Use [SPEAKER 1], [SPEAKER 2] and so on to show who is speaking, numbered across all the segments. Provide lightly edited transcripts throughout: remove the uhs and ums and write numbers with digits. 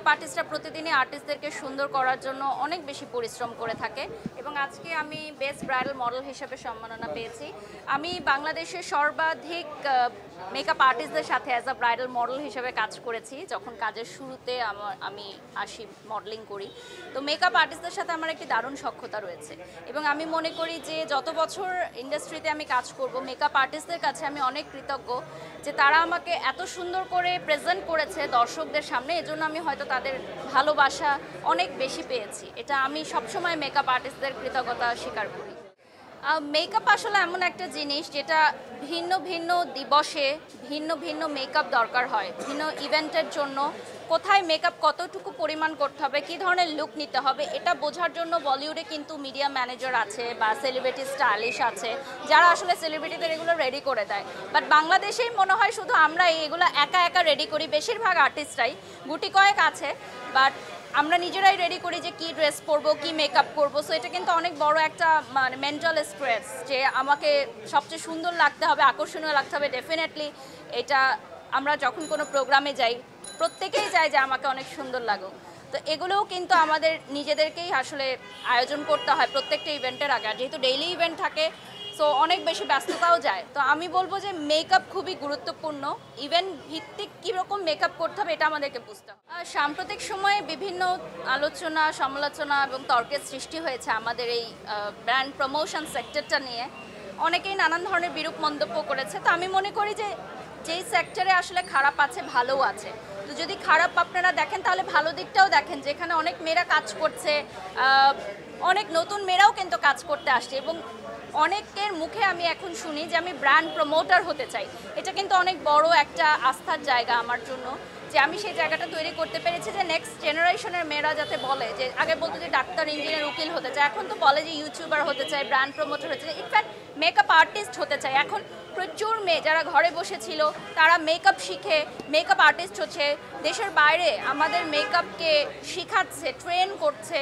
[SPEAKER 1] Makeup আর্টিস্টরা প্রতিদিনই আর্টিস্টদেরকে সুন্দর করার জন্য অনেক বেশি পরিশ্রম করে থাকে এবং আজকে আমি বেস্ট ব্রাইডাল মডেল হিসেবে সম্মাননা পেয়েছি। আমি বাংলাদেশের সর্বাধিক মেকআপ আর্টিস্টদের সাথে অ্যাজ আ ব্রাইডাল মডেল হিসেবে কাজ করেছি। যখন কাজের শুরুতে আমি আসি মডেলিং করি, তো মেকআপ আর্টিস্টদের সাথে আমার একটি দারুণ সখ্যতা রয়েছে এবং আমি মনে করি যে যত বছর ইন্ডাস্ট্রিতে আমি কাজ করব, মেকআপ আর্টিস্টদের কাছে আমি অনেক কৃতজ্ঞ যে তারা আমাকে এত সুন্দর করে প্রেজেন্ট করেছে দর্শকদের সামনে। এজন্য আমি হয়তো তাদের ভালোবাসা অনেক বেশি পেয়েছি। এটা আমি সবসময় মেকআপ আর্টিস্টদের কৃতজ্ঞতা স্বীকার করি। মেকআপ আসলে এমন একটা জিনিস যেটা ভিন্ন ভিন্ন দিবসে ভিন্ন ভিন্ন মেকআপ দরকার হয়। ভিন্ন ইভেন্টের জন্য কোথায় মেকআপ কতটুকু পরিমাণ করতে হবে, কী ধরনের লুক নিতে হবে, এটা বোঝার জন্য বলিউডে কিন্তু মিডিয়া ম্যানেজার আছে বা সেলিব্রিটি স্টাইলিশ আছে যারা আসলে সেলিব্রিটিদের এগুলো রেডি করে দেয়। বাট বাংলাদেশেই মনে হয় শুধু আমরা এগুলো একা একা রেডি করি। বেশিরভাগ আর্টিস্টরাই, গুটি কয়েক আছে, বাট আমরা নিজেরাই রেডি করি যে কী ড্রেস পরবো, কী মেকআপ করবো। সো এটা কিন্তু অনেক বড় একটা মানে মেন্টাল স্ট্রেস যে আমাকে সবচেয়ে সুন্দর লাগতে হবে, আকর্ষণীয় লাগতে হবে। ডেফিনেটলি এটা আমরা যখন কোনো প্রোগ্রামে যাই প্রত্যেকেই চায় যে আমাকে অনেক সুন্দর লাগুক। তো এগুলোও কিন্তু আমাদের নিজেদেরকেই আসলে আয়োজন করতে হয় প্রত্যেকটা ইভেন্টের আগে। যেহেতু ডেইলি ইভেন্ট থাকে, সো অনেক বেশি ব্যস্ততাও যায়। তো আমি বলবো যে মেকআপ খুবই গুরুত্বপূর্ণ। ইভেন্ট ভিত্তিক কীরকম মেকআপ করতে হবে এটা আমাদেরকে বুঝতে হবে। সাম্প্রতিক সময়ে বিভিন্ন আলোচনা, সমালোচনা এবং তর্কের সৃষ্টি হয়েছে আমাদের এই ব্র্যান্ড প্রমোশন সেক্টরটা নিয়ে। অনেকেই নানান ধরনের বিরূপ মন্তব্য করেছে। তো আমি মনে করি যে যেই সেক্টরে আসলে খারাপ আছে, ভালোও আছে। তো যদি খারাপ আপনারা দেখেন তাহলে ভালো দিকটাও দেখেন, যেখানে অনেক মেয়েরা কাজ করছে, অনেক নতুন মেয়েরাও কিন্তু কাজ করতে আসছে এবং অনেকের মুখে আমি এখন শুনি যে আমি ব্র্যান্ড প্রমোটার হতে চাই। এটা কিন্তু অনেক বড় একটা আস্থার জায়গা আমার জন্য যে আমি সেই জায়গাটা তৈরি করতে পেরেছি যে নেক্সট জেনারেশনের মেয়েরা যাতে বলে যে, আগে বলতো যে ডাক্তার, ইঞ্জিনিয়ার, উকিল হতে চায়, এখন তো বলে যে ইউটিউবার হতে চায়, ব্র্যান্ড প্রমোটার হতে চায়, ইনফ্যাক্ট মেকআপ আর্টিস্ট হতে চায়। এখন প্রচুর মেয়ে যারা ঘরে বসেছিল তারা মেকআপ শিখে মেকআপ আর্টিস্ট হচ্ছে, দেশের বাইরে আমাদের মেকআপকে শেখাচ্ছে, ট্রেন করছে।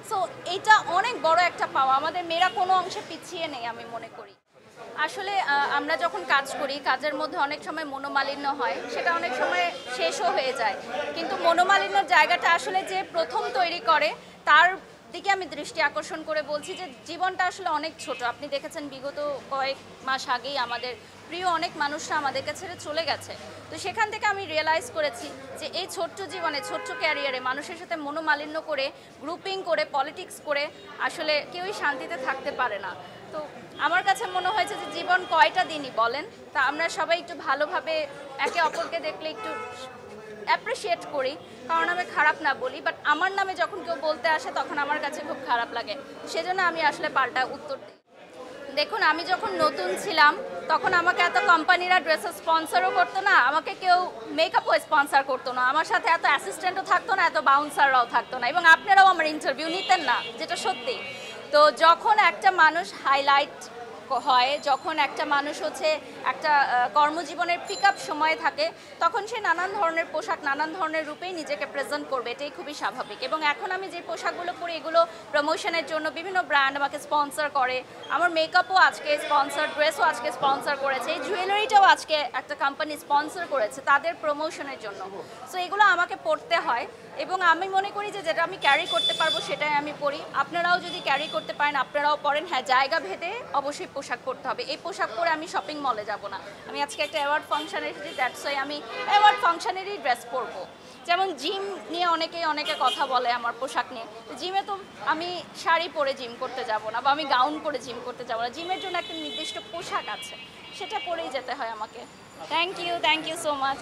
[SPEAKER 1] সো এটা অনেক বড় একটা পাওয়া। আমাদের মেয়েরা কোনো অংশে পিছিয়ে নেই আমি মনে করি। আসলে আমরা যখন কাজ করি, কাজের মধ্যে অনেক সময় মনোমালিন্য হয়, সেটা অনেক সময় শেষও হয়ে যায়। কিন্তু মনোমালিন্যর জায়গাটা আসলে যে প্রথম তৈরি করে তার দিকে আমি দৃষ্টি আকর্ষণ করে বলছি যে জীবনটা আসলে অনেক ছোট। আপনি দেখেছেন বিগত কয়েক মাস আগেই আমাদের প্রিয় অনেক মানুষরা আমাদেরকে ছেড়ে চলে গেছে। তো সেখান থেকে আমি রিয়েলাইজ করেছি যে এই ছোট্ট জীবনে, ছোট্ট ক্যারিয়ারে মানুষের সাথে মনোমালিন্য করে, গ্রুপিং করে, পলিটিক্স করে আসলে কেউই শান্তিতে থাকতে পারে না। তো আমার কাছে মনে হয়েছে যে জীবন কয়টা দিনই বলেন, তা আমরা সবাই একটু ভালোভাবে একে অপরকে দেখলে একটু অ্যাপ্রিসিয়েট করি। কারণ আমি খারাপ না বলি, বাট আমার নামে যখন কেউ বলতে আসে তখন আমার কাছে খুব খারাপ লাগে। সেজন্য আমি আসলে পাল্টা উত্তর দিই। দেখুন, আমি যখন নতুন ছিলাম তখন আমাকে এত কোম্পানিরা ড্রেসের স্পন্সরও করতো না, আমাকে কেউ মেকআপও স্পন্সর করতো না, আমার সাথে এত অ্যাসিস্ট্যান্টও থাকতো না, এত বাউন্সাররাও থাকতো না, এবং আপনারাও আমার ইন্টারভিউ নিতেন না, যেটা সত্যি। তো যখন একটা মানুষ হাইলাইট হয়, যখন একটা মানুষ হচ্ছে একটা কর্মজীবনের পিক আপ সময়ে থাকে, তখন সে নানান ধরনের পোশাক, নানান ধরনের রূপেই নিজেকে প্রেজেন্ট করবে, এটাই খুবই স্বাভাবিক। এবং এখন আমি যে পোশাকগুলো পরি এগুলো প্রমোশনের জন্য বিভিন্ন ব্র্যান্ড আমাকে স্পন্সর করে। আমার মেকআপও আজকে স্পন্সর, ড্রেসও আজকে স্পন্সর করেছে, এই জুয়েলারিটাও আজকে একটা কোম্পানি স্পন্সর করেছে তাদের প্রমোশনের জন্য। সো এগুলো আমাকে পড়তে হয় এবং আমি মনে করি যে যেটা আমি ক্যারি করতে পারবো সেটাই আমি পরি। আপনারাও যদি ক্যারি করতে পারেন আপনারাও পরেন। হ্যাঁ, জায়গা ভেদে অবশ্যই পোশাক পরতে হবে। এই পোশাক পরে আমি শপিং মলে যাব না। আমি আজকে একটা অ্যাওয়ার্ড ফাংশানে এসেছি, দ্যাটস ওয়াই আমি অ্যাওয়ার্ড ফাংশনেরই ড্রেস পরবো। যেমন জিম নিয়ে অনেকে কথা বলে আমার পোশাক নিয়ে। জিমে তো আমি শাড়ি পরে জিম করতে যাব না বা আমি গাউন পরে জিম করতে যাব না। জিমের জন্য একটা নির্দিষ্ট পোশাক আছে, সেটা পরেই যেতে হয় আমাকে। Thank you so much.